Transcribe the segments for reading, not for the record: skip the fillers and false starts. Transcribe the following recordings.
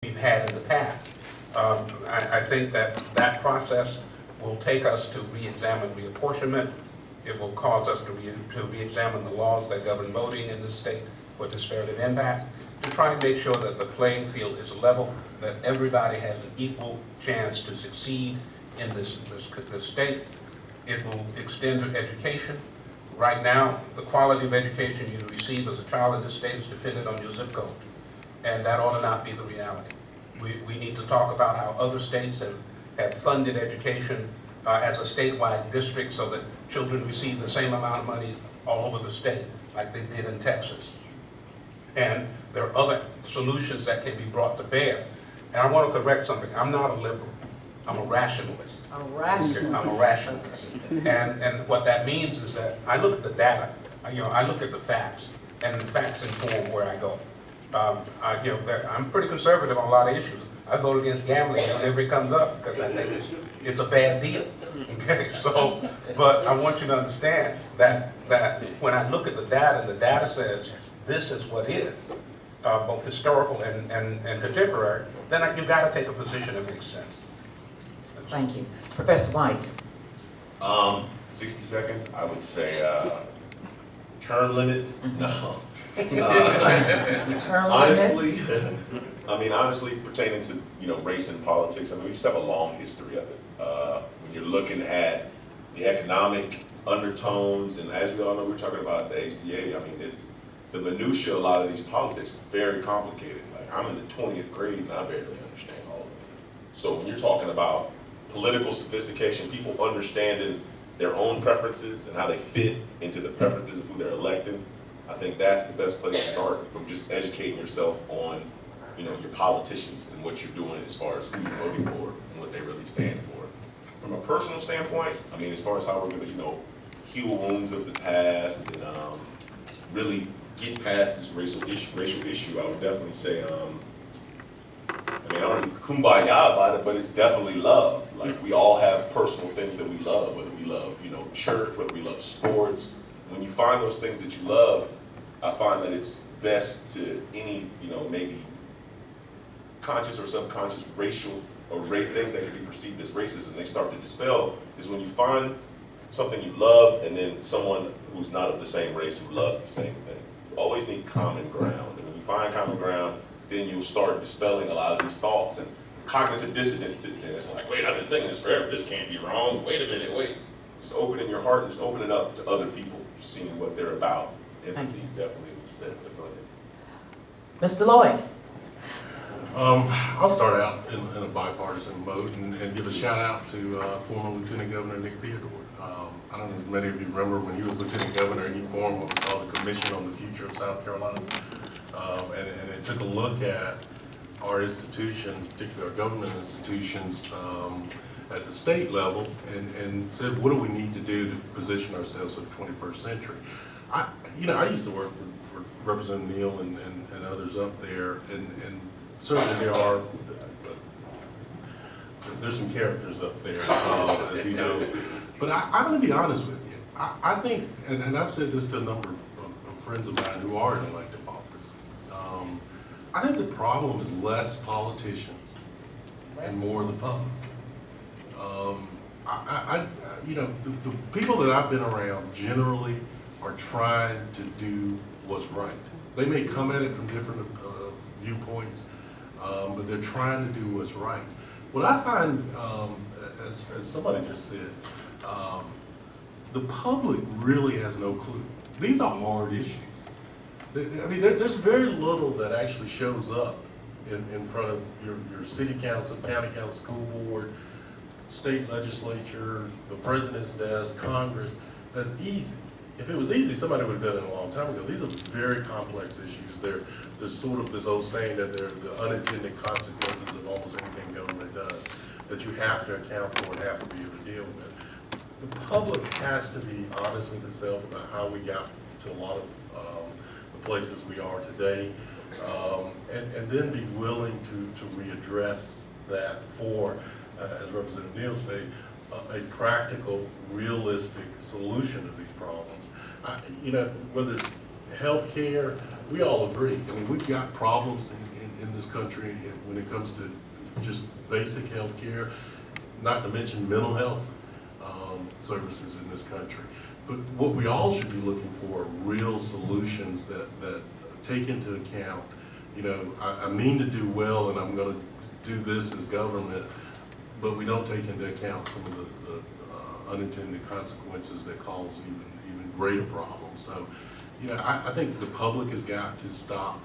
we've had in the past. I think that process will take us to re-examine reapportionment. It will cause us to re-examine the laws that govern voting in this state for disparate impact, to try and make sure that the playing field is level, that everybody has an equal chance to succeed in this state. It will extend to education. Right now, the quality of education you receive as a child in this state is dependent on your zip code, and that ought to not be the reality. We need to talk about how other states have funded education as a statewide district so that children receive the same amount of money all over the state, like they did in Texas. And there are other solutions that can be brought to bear. And I want to correct something. I'm not a liberal. I'm a rationalist. A rationalist. I'm a rationalist. And what that means is that I look at the data. I look at the facts, and the facts inform where I go. I'm pretty conservative on a lot of issues. I vote against gambling whenever it comes up because I think it's a bad deal. Okay, so, but I want you to understand that when I look at the data says this is what is, both historical and contemporary, then you've got to take a position that makes sense. Thank you. Professor White. 60 seconds, I would say term limits, no. Honestly, honestly, pertaining to race and politics, we just have a long history of it. When you're looking at the economic undertones, and as we all know, we're talking about the ACA. It's the minutia. A lot of these politics very complicated. Like, I'm in the 20th grade and I barely understand all of it. So when you're talking about political sophistication, people understanding their own preferences and how they fit into the preferences of who they're electing, I think that's the best place to start, from just educating yourself on, your politicians and what you're doing as far as who you're voting for and what they really stand for. From a personal standpoint, as far as how we're going to, heal wounds of the past and really get past this racial issue, I would definitely say, I don't need kumbaya about it, but it's definitely love. Like, we all have personal things that we love, whether we love, church, whether we love sports. When you find those things that you love, I find that it's best to any, maybe conscious or subconscious racial or things that can be perceived as racism, they start to dispel, is when you find something you love and then someone who's not of the same race who loves the same thing. You always need common ground. And when you find common ground, then you'll start dispelling a lot of these thoughts, and cognitive dissonance sits in. It's like, wait, I've been thinking this forever. This can't be wrong. Wait a minute, wait. Just opening your heart and just open it up to other people, seeing what they're about. Empathy, definitely. Mr. Lloyd. I'll start out in a bipartisan mode and give a shout out to former Lieutenant Governor Nick Theodore. I don't know if many of you remember when he was Lieutenant Governor, he formed what was called the Commission on the Future of South Carolina. And it took a look at our institutions, particularly our government institutions, at the state level, and said, what do we need to do to position ourselves for the 21st century? I used to work for Representative Neal and others up there, and certainly there's some characters up there, as he knows. But I'm going to be honest with you. I think, and I've said this to a number of friends of mine who are in elected office, I think the problem is less politicians and more the public. The people that I've been around generally are trying to do what's right. They may come at it from different viewpoints, but they're trying to do what's right. What I find, as somebody just said, the public really has no clue. These are hard issues. There's very little that actually shows up in front of your city council, county council, school board, state legislature, the president's desk, Congress. That's easy. If it was easy, somebody would have done it a long time ago. These are very complex issues. There's sort of this old saying that they're the unintended consequences of almost anything government does that you have to account for and have to be able to deal with. The public has to be honest with itself about how we got to a lot of the places we are today, and then be willing to readdress that for, as Representative Neal said, a practical, realistic solution to these problems. Whether it's health care, we all agree. We've got problems in this country when it comes to just basic health care, not to mention mental health services in this country. But what we all should be looking for are real solutions that take into account, you know, I mean to do well and I'm going to do this as government, but we don't take into account some of the unintended consequences that cause even greater problems. So, you know, I think the public has got to stop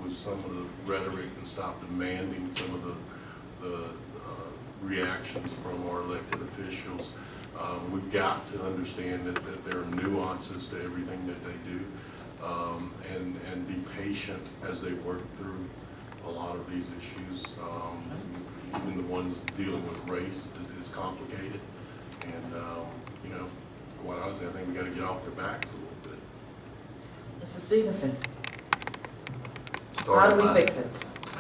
with some of the rhetoric and stop demanding some of the reactions from our elected officials. We've got to understand that there are nuances to everything that they do, and be patient as they work through a lot of these issues. Even the ones dealing with race is complicated. And, you know, quite honestly, I think we got to get off their backs a little bit. Mr. Stevenson, how Starting do we my- fix it?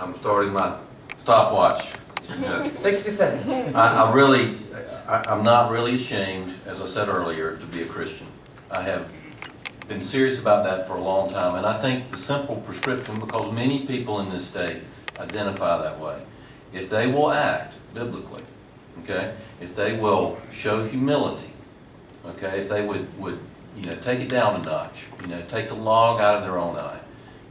I'm starting my stopwatch. Yeah. 60 seconds. I'm not really ashamed, as I said earlier, to be a Christian. I have been serious about that for a long time, and I think the simple prescription, because many people in this state identify that way, if they will act biblically, okay, if they will show humility, okay, if they would you know, take it down a notch, you know, take the log out of their own eye,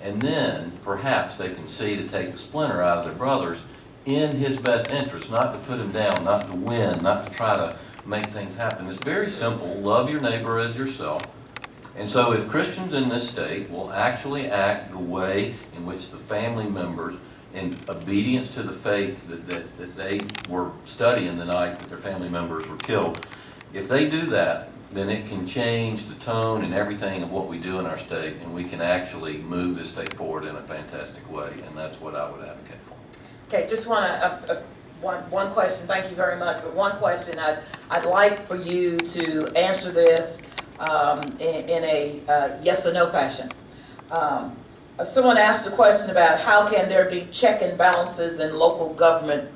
and then perhaps they can see to take the splinter out of their brother's in his best interest, not to put him down, not to win, not to try to make things happen. It's very simple. Love your neighbor as yourself. And so if Christians in this state will actually act the way in which the family members, in obedience to the faith that they were studying the night that their family members were killed, if they do that, then it can change the tone and everything of what we do in our state, and we can actually move this state forward in a fantastic way, and that's what I would advocate for. Okay, just want to, one question, thank you very much, but one question, I'd like for you to answer this in a yes or no fashion. Someone asked a question about how can there be check and balances in local government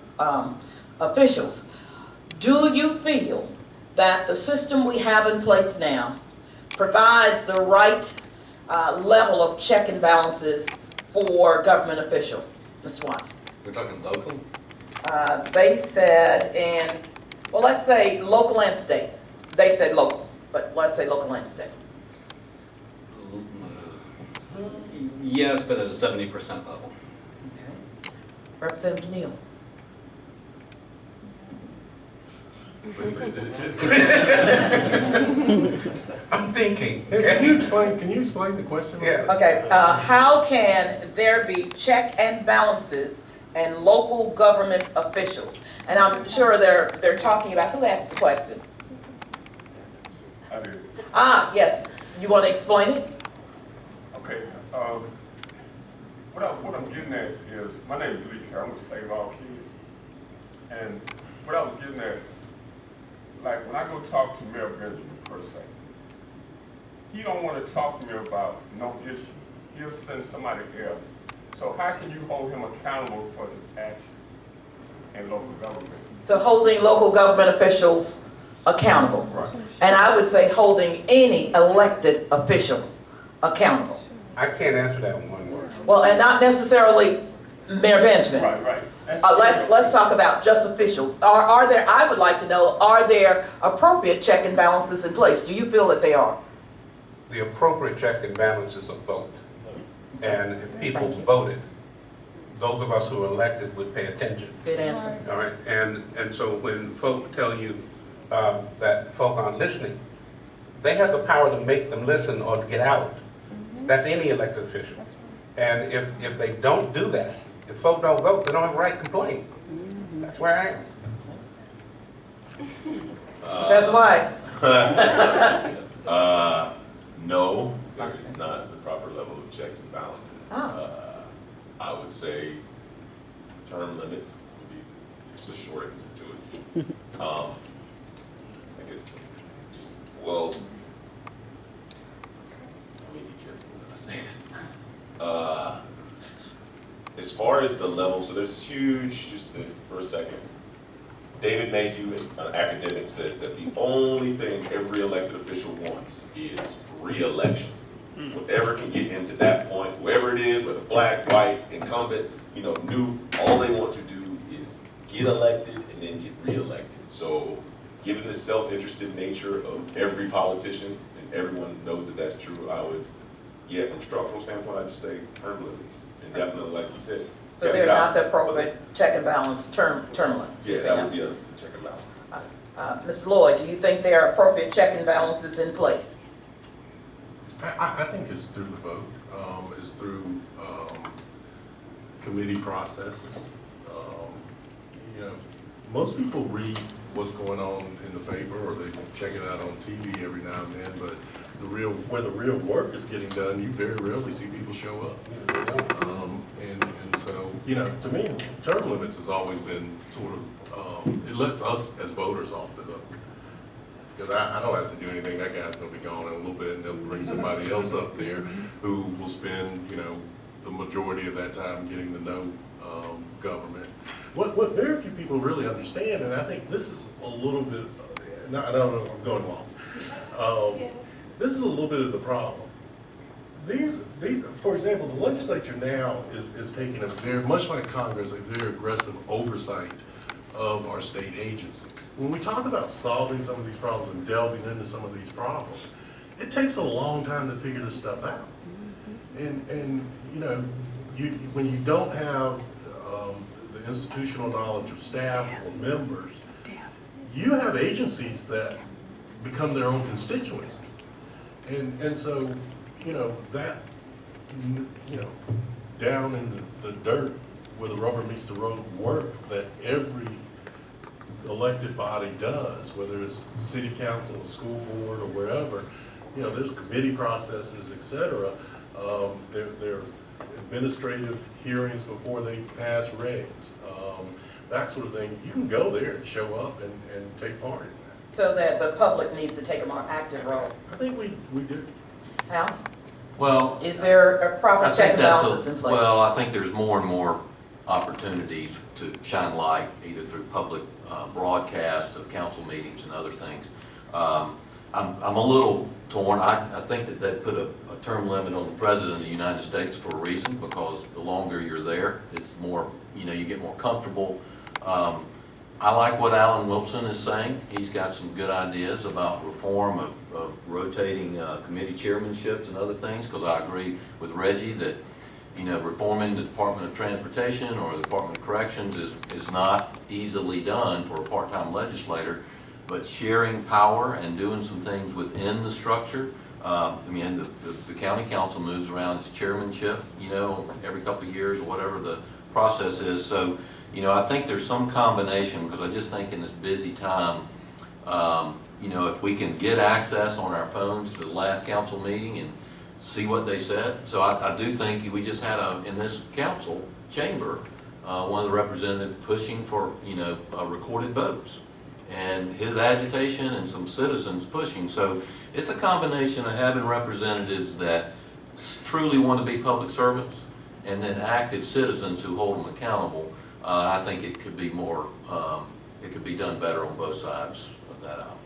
officials. Do you feel that the system we have in place now provides the right level of check and balances for government official? Mr. Watts. We're talking local? They said well, let's say local and state. They said local, but let's say local and state. Yes, but at a 70% level. Okay. Representative Neal. I'm thinking. Can you explain the question? Yeah. Okay, how can there be check and balances and local government officials? And I'm sure they're talking about, who asked the question? I did. Yes, you want to explain it? Okay. What I'm getting at is, my name is Lee Carey. I'm a Save All Kids. And what I was getting at, like when I go talk to Mayor Benjamin per se, he don't want to talk to me about no issue. He'll send somebody else. So how can you hold him accountable for his action in local government? So holding local government officials accountable. Right. And I would say holding any elected official accountable. I can't answer that in one word. Well, and not necessarily Mayor Benjamin. Right. Let's talk about just officials. Are there, I would like to know, are there appropriate check and balances in place? Do you feel that they are? The appropriate checks and balances of vote. And if people voted, those of us who are elected would pay attention. Good answer. All right, and so when folk tell you that folk aren't listening, they have the power to make them listen or to get out. That's any elected official. And if they don't do that, if folk don't vote, they don't have a right to complain. That's where I am. That's why. No, there is not the proper level of checks and balances. Oh. I would say term limits would be just a short answer to it. I guess just, well, let me be careful when I say this. As far as the level, so there's this huge, for a second, David Mayhew, an academic, says that the only thing every elected official wants is re-election. Whatever can get him to that point, whoever it is, whether black, white, incumbent, new, all they want to do is get elected and then get reelected. So given the self-interested nature of every politician, and everyone knows that that's true, I would, from a structural standpoint, I'd just say term limits. And definitely, like you said. So they're not the appropriate check and balance term limits? Yeah, that would be a check and balance. Mr. Lloyd, do you think there are appropriate check and balances in place? I think it's through the vote, it's through committee processes. Most people read what's going on in the paper, or they check it out on TV every now and then, but where the real work is getting done, you very rarely see people show up. And so, to me, term limits has always been sort of, it lets us as voters off the hook. Because I don't have to do anything, that guy's gonna be gone in a little bit, and they'll bring somebody else up there who will spend, the majority of that time getting to know government. What very few people really understand, and I think this is a little bit, I don't know, I'm going long. This is a little bit of the problem. These, for example, the legislature now is taking a very, much like Congress, a very aggressive oversight of our state agencies. When we talk about solving some of these problems and delving into some of these problems, it takes a long time to figure this stuff out. And when you don't have the institutional knowledge of staff or members, you have agencies that become their own constituency. And so, that, down in the dirt where the rubber meets the road work that every elected body does, whether it's city council, school board, or wherever, there's committee processes, et cetera. There are administrative hearings before they pass regs, that sort of thing. You can go there and show up and take part in that. So that the public needs to take a more active role? I think we do. Al? Well, Is there a proper I check think and that's balances in place? well, I think there's more and more opportunities to shine light, either through public broadcast of council meetings and other things. I'm a little torn. I think that they put a term limit on the President of the United States for a reason, because the longer you're there, it's more, you get more comfortable. I like what Alan Wilson is saying. He's got some good ideas about reform of rotating committee chairmanships and other things, because I agree with Reggie that, reforming the Department of Transportation or the Department of Corrections is not easily done for a part-time legislator, but sharing power and doing some things within the structure. The county council moves around its chairmanship, every couple of years or whatever the process is. So, I think there's some combination, because I just think in this busy time, if we can get access on our phones to the last council meeting and see what they said. So I do think we just had in this council chamber, one of the representatives pushing for, recorded votes, and his agitation and some citizens pushing. So it's a combination of having representatives that truly want to be public servants, and then active citizens who hold them accountable. I think it could be more, it could be done better on both sides of that aisle.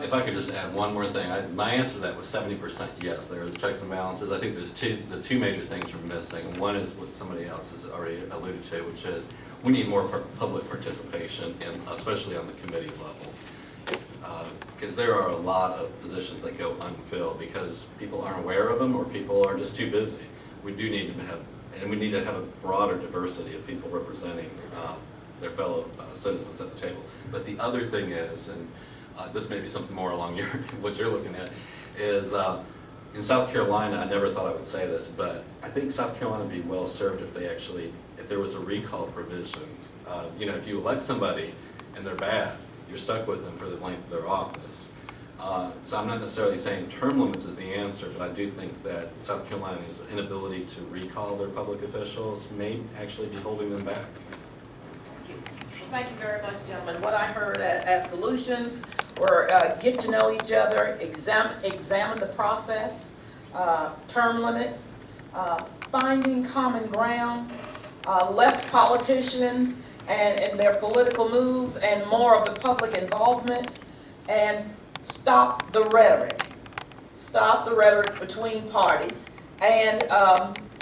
If I could just add one more thing, my answer to that was 70% yes, there is checks and balances. I think there's the two major things we're missing. One is what somebody else has already alluded to, which is we need more public participation, and especially on the committee level. Because there are a lot of positions that go unfilled because people aren't aware of them, or people are just too busy. We do need to have, and we need to have a broader diversity of people representing their fellow citizens at the table. But the other thing is, and this may be something more along what you're looking at, is in South Carolina, I never thought I would say this, but I think South Carolina would be well served if if there was a recall provision. If you elect somebody and they're bad, you're stuck with them for the length of their office. So I'm not necessarily saying term limits is the answer, but I do think that South Carolina's inability to recall their public officials may actually be holding them back. Thank you very much, gentlemen. What I heard as solutions were get to know each other, examine the process, term limits, finding common ground, less politicians and their political moves, and more of the public involvement, and stop the rhetoric. stop the rhetoric between parties, and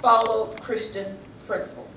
follow Christian principles.